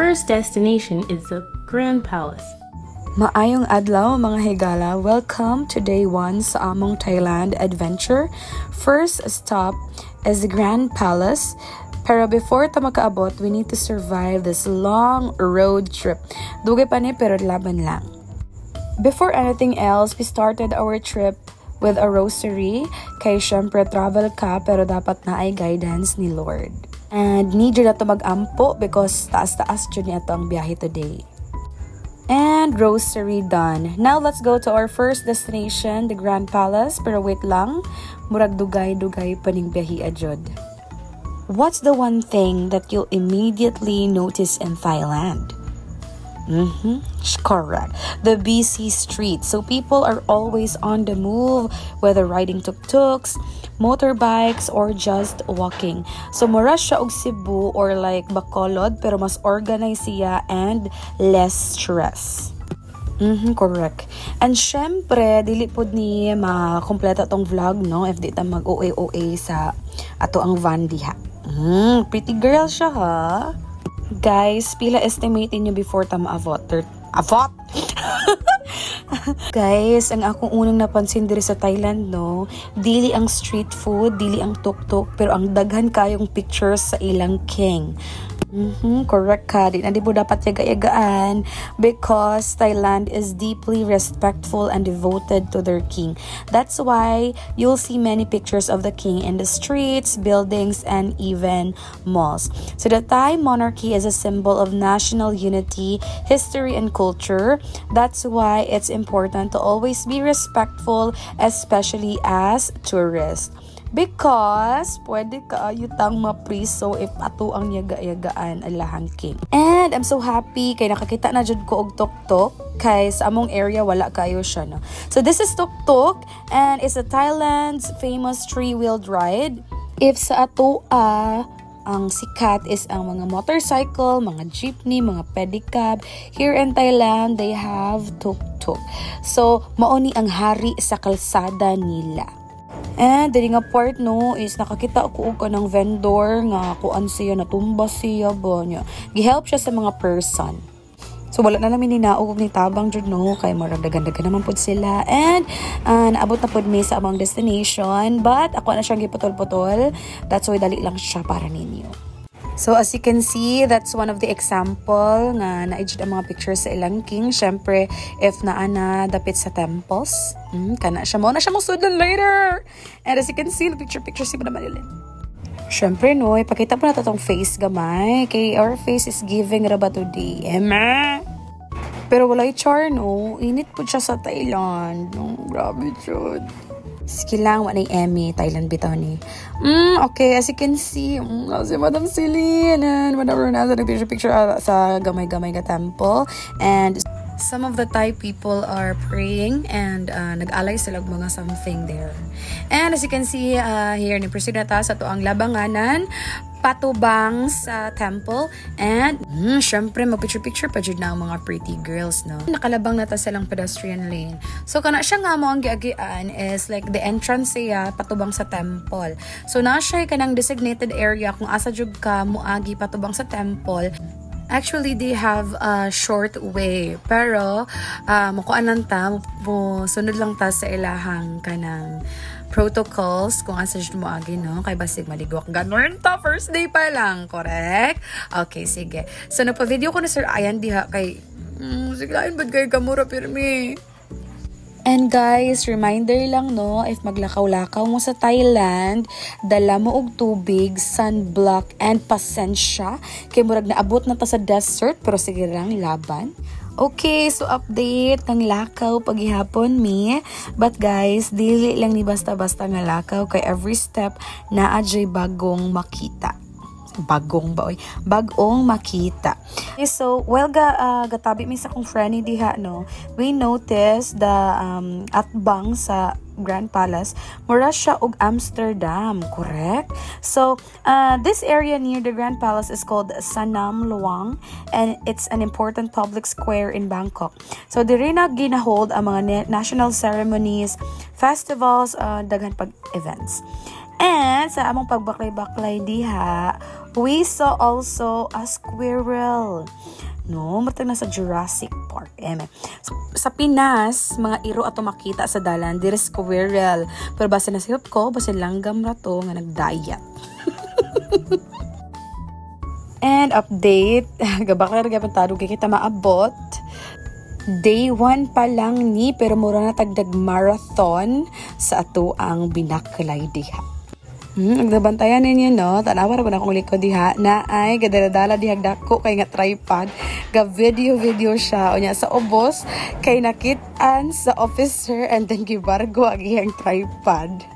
first destination is the Grand Palace. Maayong adlaw mga higala, welcome to day 1 sa among Thailand adventure. First stop is the Grand Palace. Pero before ta makaabot, we need to survive this long road trip. Dugay pa ni pero laban lang. Before anything else, we started our trip with a rosary. Kay syempre travel ka pero dapat na ay guidance ni Lord. And need you na to mag-ampo because taas-taas dyan niya ang biyahe today. And rosary done. Now let's go to our first destination, the Grand Palace. Pero wait lang, murag dugay-dugay pa ning biyahe adjod. What's the one thing that you'll immediately notice in Thailand? Correct. The busy streets. So people are always on the move, whether riding tuk-tuks, motorbikes, or just walking. So mura siya og Cebu or like Bacolod, pero mas organized siya and less stress. Correct. And syempre, dili pod ni makompleta tong vlog, no? If di ta mag-OA sa ato ang van diha. Pretty girl siya, ha? Guys, pila estimating nyo before ta ma-avot? Avot! Guys, ang akong unang napansin diri sa Thailand, no? Dili ang street food, dili ang tuk-tuk, pero ang daghan kayong pictures sa ilang king. Correct ka. Di po dapat yaga-yagaan because Thailand is deeply respectful and devoted to their king. That's why you'll see many pictures of the king in the streets, buildings, and even malls. So the Thai monarchy is a symbol of national unity, history, and culture. That's why it's important to always be respectful, especially as tourists. Because pwede ka ayutang mapriso if ato ang yaga-yagaan alahang king. And I'm so happy kay nakakita na jud ko og tuk-tuk kay sa among area wala kayo siya, no. So this is tuk-tuk and it's a Thailand's famous three-wheeled ride. If sa ato ang sikat is ang mga motorcycle, mga jeepney, mga pedicab. Here in Thailand, they have tuk-tuk. So mao ni ang hari sa kalsada nila. And dili nga part, no, is nakakita ako og kanang vendor nga kuan siya, natumba siya ba niya. Gi-help siya sa mga person. So wala na namin ninaog ni tabang jud, no, kay marag dagan-dagan naman pud sila. And naabot na pud mi sa among destination, but ako na siyang giputol-putol. That's why dali lang siya para ninyo. So as you can see, that's one of the example nga naijud ang mga pictures sa ilang king. Syempre, if naana dapit sa temples, kana siya mo na siya mosudlan later. And as you can see, picture si Madam Marilyn. Syempre, no, ipakita po na itong face gamay. Kay our face is giving raba today. Emma! Pero walay char, no. Init po siya sa Thailand. No, grabe jud. Sige lang, wala na Emmy, Thailand bitaw ni. Okay, as you can see, si Madam Celine and whatever na sa nag-picture sa gamay-gamay ka temple. And some of the Thai people are praying and nag-alay sila mga something there. And as you can see here, ni-proceed na ta sa ito ang labanganan patubang sa temple. And syempre mag-picture pa dyan na ang mga pretty girls, no? Nakalabang na ta silang pedestrian lane. So kana siya nga mo ang giagian is like the entrance siya patubang sa temple. So na siya kanang designated area kung asa jud ka moagi patubang sa temple. Actually, they have a short way. Pero, mukuan lang ta, sunod lang ta sa ilahang kanang protocols kung asa siya mo agi, no? Kay basig maligwak. Ganun ta, first day pa lang. Correct? Okay, sige. So, nagpa-video ko na Sir Ayan diha kay, sige lain, ba't kayo kamura pirmi? And guys, reminder lang, no, if maglakaw-lakaw mo sa Thailand, dala mo og tubig, sunblock, and pasensya. Kay murag naabot na ta sa desert, pero sige lang, laban. Okay, so update ng lakaw paghihapon mi. But guys, dili lang ni basta-basta nga lakaw, kay every step naa jay bagong makita. Bagong makita. Okay, so well gatabi mi sa kong friend diha, no, we noticed the atbang sa Grand Palace mura siya og Amsterdam, correct? So this area near the Grand Palace is called Sanam Luang and it's an important public square in Bangkok. So diri na ginahold ang mga national ceremonies, festivals, daghan pag events. And sa among pagbaklay-baklay diha, we saw also a squirrel. No, matag na sa Jurassic Park. Sa Pinas, mga iro ato makita sa dalan, dire squirrel. Pero basta nasihop ko, basta langgam na to nga nagdayat. And update, gabaklar gabantado kay kita maabot. Day 1 pa lang ni, pero mura na tagdag marathon sa ato ang binaklay diha. Nagdabantayan ninyo, no? Tanawa ko na kong likod diha na ay gadaladala dihag dako kay nga tripod. Ga video siya. O niya sa ubos kay nakitaan sa officer and then gibargo ang iyang tripod.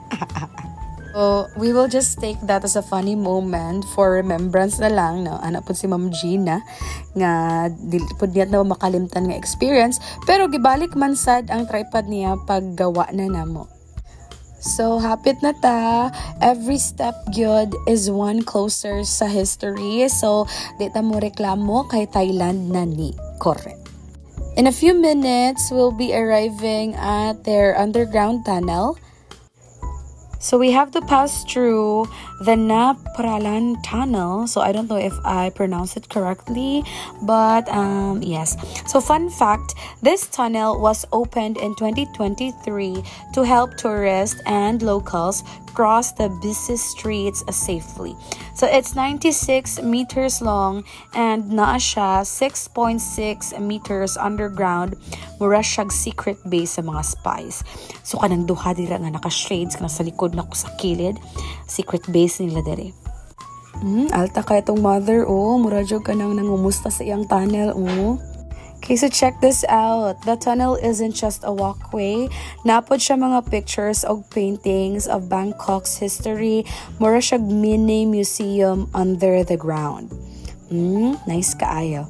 So, we will just take that as a funny moment for remembrance na lang, no? Anak po si Ma'am Gina nga pud niya na makalimtan nga experience, pero gibalik man sad ang tripod niya paggawa na namo. So, hapit na ta. Every step good is one closer sa history. So, di ta mo reklamo kay Thailand na ni. Correct. In a few minutes, we'll be arriving at their underground tunnel. So we have to pass through the Napralan Tunnel. So I don't know if I pronounce it correctly, but yes. So fun fact, this tunnel was opened in 2023 to help tourists and locals cross the busy streets safely. So it's 96 meters long and naa siya 6.6 meters underground. Mura siyang secret base sa mga spies. So kanang duha dira nga naka-shades kana sa likod na ko sa kilid. Secret base nila dere. Alta ka itong mother, oh. Mura jud ka nang nangumusta sa iyang tunnel, oh. Okay, so check this out. The tunnel isn't just a walkway. Napod siya mga pictures o paintings of Bangkok's history. Mura siya mini museum under the ground. Nice kaayo.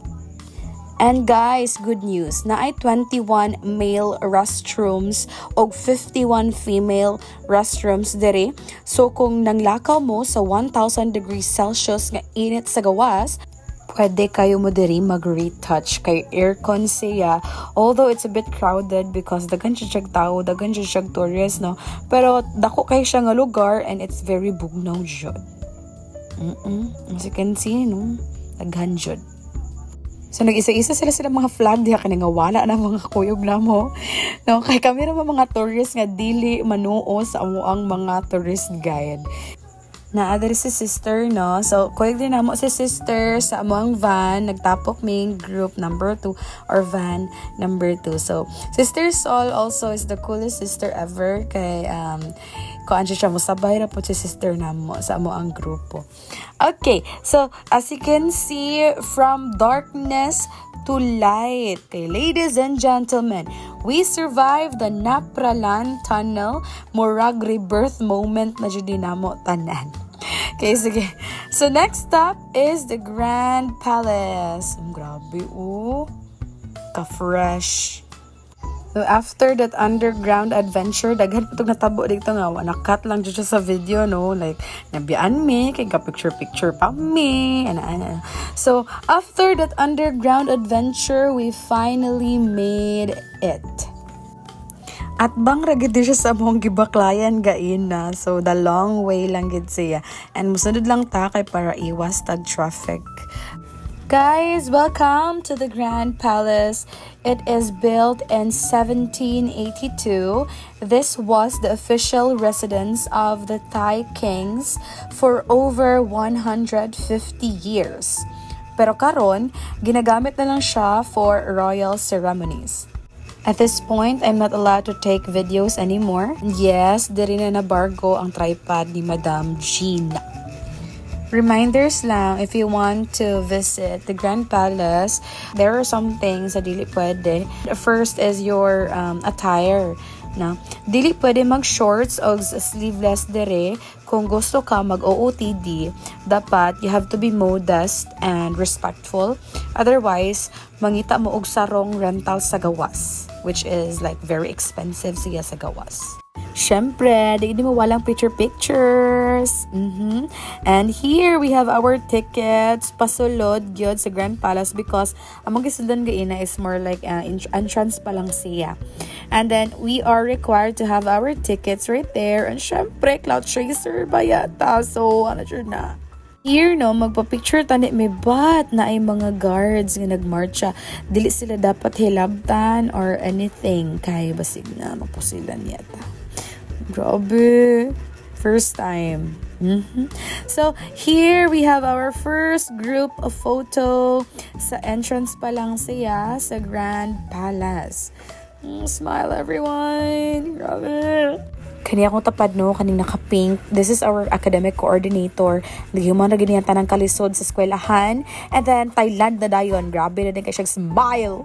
And guys, good news. Naay 21 male restrooms o 51 female restrooms dere. So kung nanglakaw mo sa 1,000 degrees Celsius nga init sa gawas, pwede kayo mo diri mag-retouch kay aircon siya. Although it's a bit crowded because daghan siya tao, daghan siya tourist, no? Pero dako kay siya nga lugar and it's very bugnaw jud. As you can see, no? Daghan jud. So nag-isa-isa sila mga flag diha kani nga wala na mga kuyog na mo. No, kay kami ra mga tourist nga dili manuo sa amuang mga tourist guide. Naadari si sister, no? So, kuyog din na mo si sister sa amuang van. Nagtapok may group number 2 or van number 2. So, Sister Sol also is the coolest sister ever. Kay, kung anjo siya mo, sabay na po si sister na mo sa amuang grupo. Okay, so, as you can see, from darkness to light. Okay, ladies and gentlemen, we survived the Napralan Tunnel. Murag rebirth moment na dyan dinamo tanan. Okay, sige. So, next stop is the Grand Palace. Grabe, oh. Ka-fresh. So, after that underground adventure, daghan po itong natabo dito nga. Nakat lang dyan sa video, no? Like, nabiyaan me, kaya ka-picture-picture pa me. So, after that underground adventure, we finally made it. At bang ragid siya sa mong gibaklayan gain na. So, the long way lang gid siya. And musunod lang ta kay para iwas tag traffic. Guys, welcome to the Grand Palace. It is built in 1782. This was the official residence of the Thai kings for over 150 years. Pero karon, ginagamit na lang siya for royal ceremonies. At this point, I'm not allowed to take videos anymore. Yes, diri na nabargo ang tripod ni Madam Gina. Reminders lang, if you want to visit the Grand Palace, there are some things na dili pwede. First is your attire. No? Dili pwede mag-shorts o sleeveless dere. Kung gusto ka mag-OOTD, dapat you have to be modest and respectful. Otherwise, mangita mo og sarong rental sa gawas, which is like very expensive siya sa gawas. Syempre, di mo walang pictures. And here we have our tickets. Pasulod gyud sa Grand Palace because among gisuldan gaina is more like entrance pa lang siya. And then we are required to have our tickets right there. And syempre, Cloud Chaser ba yata? So, ano dyan na? Here, no, magpa-picture tani may bat na ay mga guards nga nagmarcha. Dili sila dapat hilabtan or anything. Kaya basig na mapusilan yata. Grabe. First time. So, here we have our first group of photo. Sa entrance pa lang siya sa Grand Palace. Smile, everyone! Grabe! Kani akong tapad, no? Kaning naka-pink. This is our academic coordinator. Nagyuman na ganyan tanang kalisod sa eskwelahan. And then, Thailand na dayon. Grabe na din kayo siyang smile!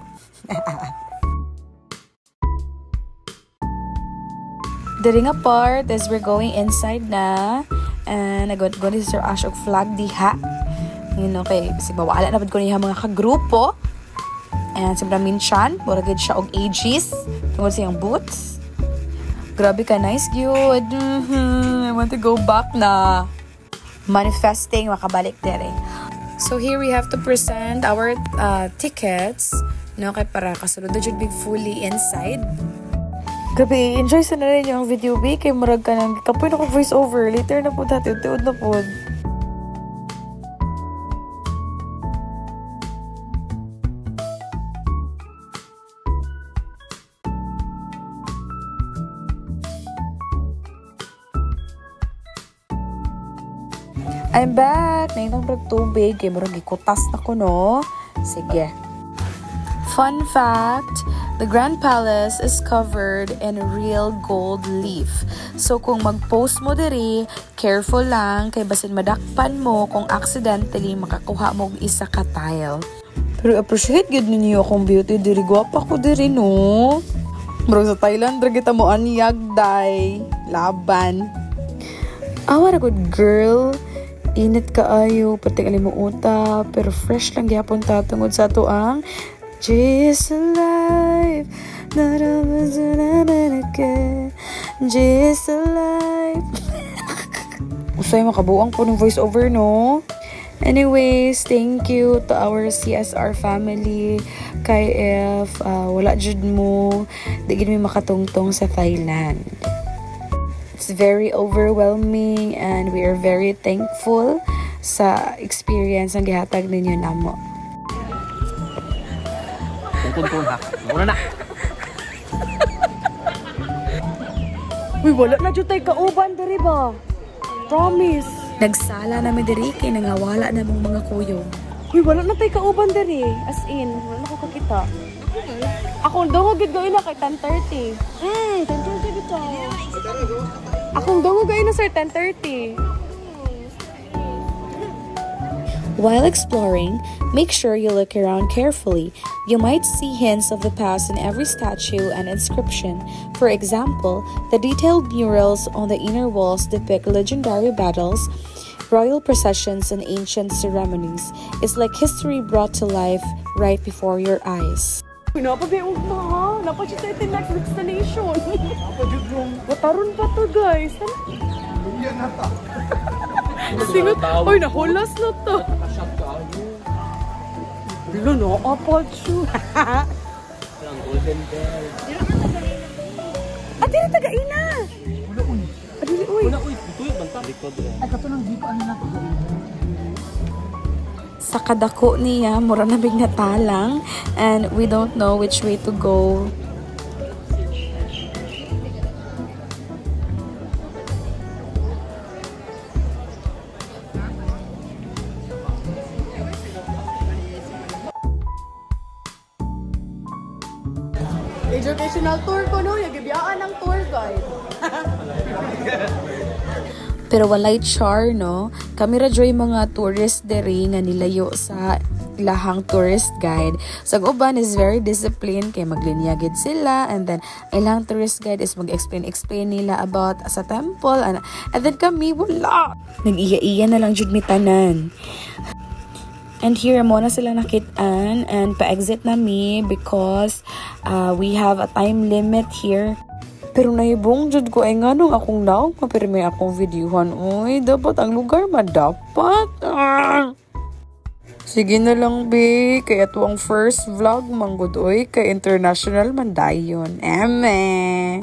The ring apart as we're going inside na. And I got ni Sir Ash og flag diha. Yun, okay. Kasi mawala na ko niya mga kagrupo. And si Minchan, muragid siya og Aegis. Tungod siyang boots. Grabe ka, nice, cute. I want to go back na. Manifesting, makabalik dere. So here we have to present our tickets. No, kay para kasulod na jud big fully inside. Grabe, enjoy sa na rin yung video, B. Kay marag ka nang kapoy na ko voice over. Later na po dati, utiod na po. I'm back! Nainang brag tubig. Kay marag ikutas na ko, no? Sige. Fun fact, the Grand Palace is covered in real gold leaf. So kung mag-post mo diri, careful lang kay basin madakpan mo kung accidentally makakuha mo isa ka tile. Pero appreciate gud ninyo akong beauty diri, gwapa ko diri, no? Bro, sa Thailand ra kita mo anyag day laban. What a good girl. Init kaayo, pati kalimuota, pero fresh lang gyapon ta tungod sa ato ang Just alive, not always again. Just alive. Usay makabuang po ng voice over, no? Anyways, thank you to our CSR family. Kay if wala jud mo, di gid mi makatungtong sa Thailand. It's very overwhelming and we are very thankful sa experience ang gihatag ninyo namo. Tungkol ha. Muna na. Uy, wala na dyan tayo kauban diri ba? Promise. Nagsala namin diri kay nangawala na mong mga kuyo. Uy, wala na tayo kauban diri. As in, wala na ko kakita. Akong dongo gid gawin na kay 10:30. 10:30 bitaw. Akong dongo gawin na sir 10:30. While exploring, make sure you look around carefully. You might see hints of the past in every statue and inscription. For example, the detailed murals on the inner walls depict legendary battles, royal processions, and ancient ceremonies. It's like history brought to life right before your eyes. Napabiog na ha? Napasya sa ito next destination. Bataron pa to guys. Yan na ta. Singot, oy, nahulas na to. Bilo na, apod siya. Ang golden bell. Ate na tagaina. Wala uy. Adili uy. Wala uy. Ito yung banta. Ay, kato nang di pa ano na to. Sa kadako niya, mura na big natalang. And we don't know which way to go. Educational tour ko, no? Nagibiyaan ng tour guide. Pero walay char, no? Kami ra joy mga tourist diri nga nilayo sa lahang tourist guide. So, ang uban is very disciplined kay maglinyagid sila, and then ilang tourist guide is mag-explain nila about sa temple, and then kami wala. Nag-iya-iya na lang jud mi tanan. And here mo na sila nakitaan and pa-exit na mi because we have a time limit here. Pero naibong jud ko ay nganong akong naong mapirme akong videohan. Uy, dapat ang lugar madapat. Sige na lang, be. Kaya ito ang first vlog, manggudoy, kay international man dayon. Eme!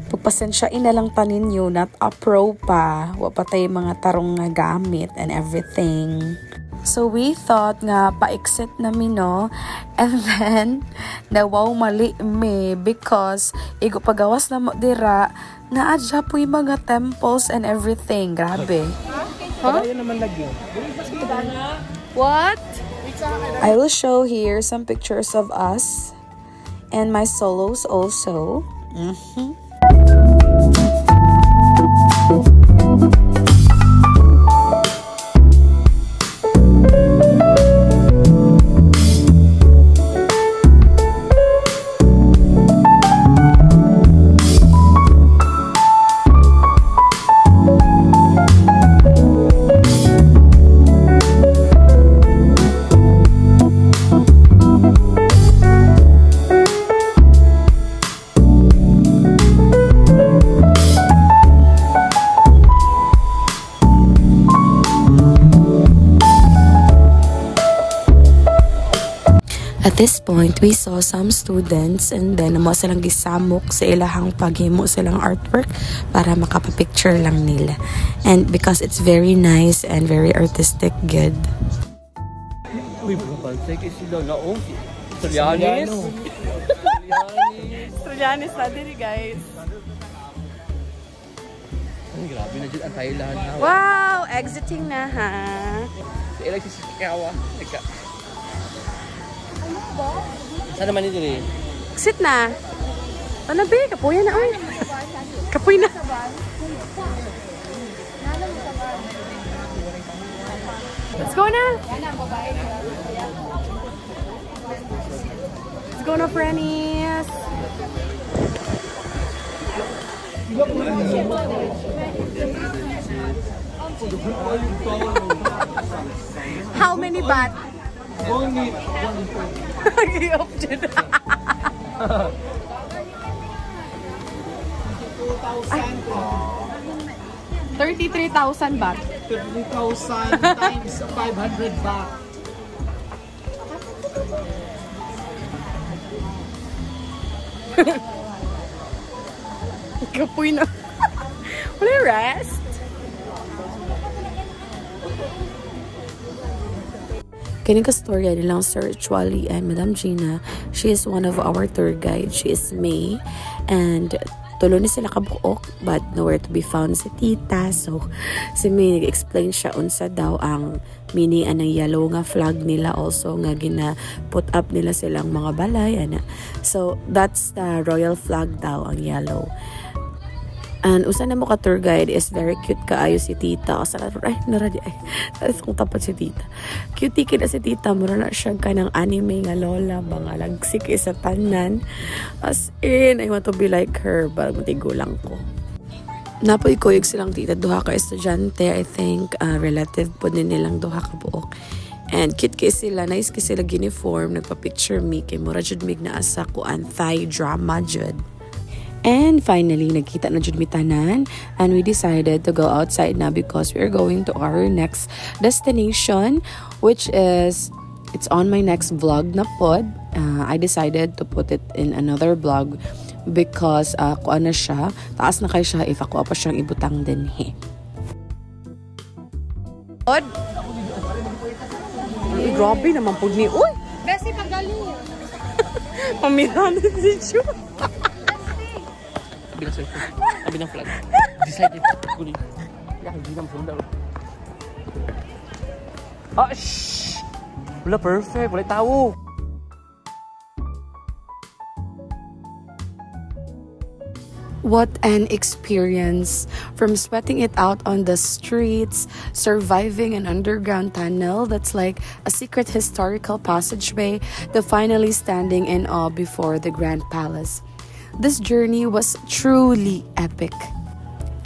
Pagpasensyain na lang tanin nyo, not a pro pa. Wa pa tayo mga tarong nga gamit and everything. So we thought nga pa-exit namin, no? And then, nawaw mali me because igo pagawas na mo dira na adya po yung mga temples and everything. Grabe. Huh? Naman lagi. What? I will show here some pictures of us and my solos also. At this point, we saw some students and then mo silang gisamok sa ilahang paghimo silang artwork para makapapicture lang nila. And because it's very nice and very artistic, good. Uy, pansay kayo sila na oh. Australianis. Australianis na din, guys. Ay, grabe na dyan ang Thailand. Wow! Exiting na, ha? Sa ilang sisikawa. Teka. Saan naman ito eh? Exit na. Ano ba? Kapuya na, ay. Kapuy na. Let's go na. Let's go na, Frannies. How many baht? Only 33,000 baht. 30,000 times 500 baht. Kapoy na. Wala rest. Kini ka storya nilang Sir Chwali and Madam Gina. She is one of our tour guides. She is May. And tulo ni sila kabuok but nowhere to be found si tita. So si May nag-explain siya unsa daw ang meaning anang yellow nga flag nila also nga gina put up nila silang mga balay. Ana. So that's the royal flag daw ang yellow. And usa na mo ka tour guide is very cute kaayo si tita. Asa ay naradi ay. Kung tapat si tita. Cutie kina si tita, mura na siya kanang anime nga lola, mga lagsik isa tanan. As in, I want to be like her, but matigulang ko. Napoy ko yung silang tita, duha ka estudyante, I think, relative po din nilang duha ka buok. And cute kay sila, nice kay sila uniform, nagpa-picture me, kay mura jud mig na asa ko ang Thai drama jud. And finally, nagkita na jud mi tanan, and we decided to go outside na because we're going to our next destination, which is, it's on my next vlog na pod. I decided to put it in another vlog because kuan na siya, taas na kay siya if ako pa siyang ibutang din he. Od. Grabe naman po ni. Uy! Besi pagaling. Pamiran na si Chu. Sabi ng cellphone. Sabi ng flag. Decided. Kunin. Kaya hindi naman sundal. Ah, shhh! Wala perfect. Wala tao. What an experience! From sweating it out on the streets, surviving an underground tunnel that's like a secret historical passageway, to finally standing in awe before the Grand Palace. This journey was truly epic.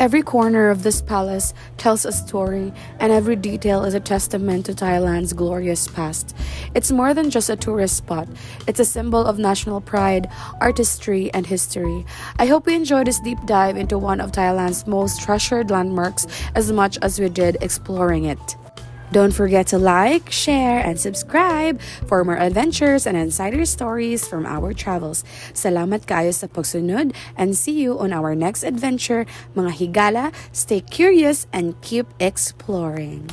Every corner of this palace tells a story, and every detail is a testament to Thailand's glorious past. It's more than just a tourist spot. It's a symbol of national pride, artistry, and history. I hope we enjoyed this deep dive into one of Thailand's most treasured landmarks as much as we did exploring it. Don't forget to like, share, and subscribe for more adventures and insider stories from our travels. Salamat kayo sa pagsunod and see you on our next adventure. Mga higala, stay curious and keep exploring.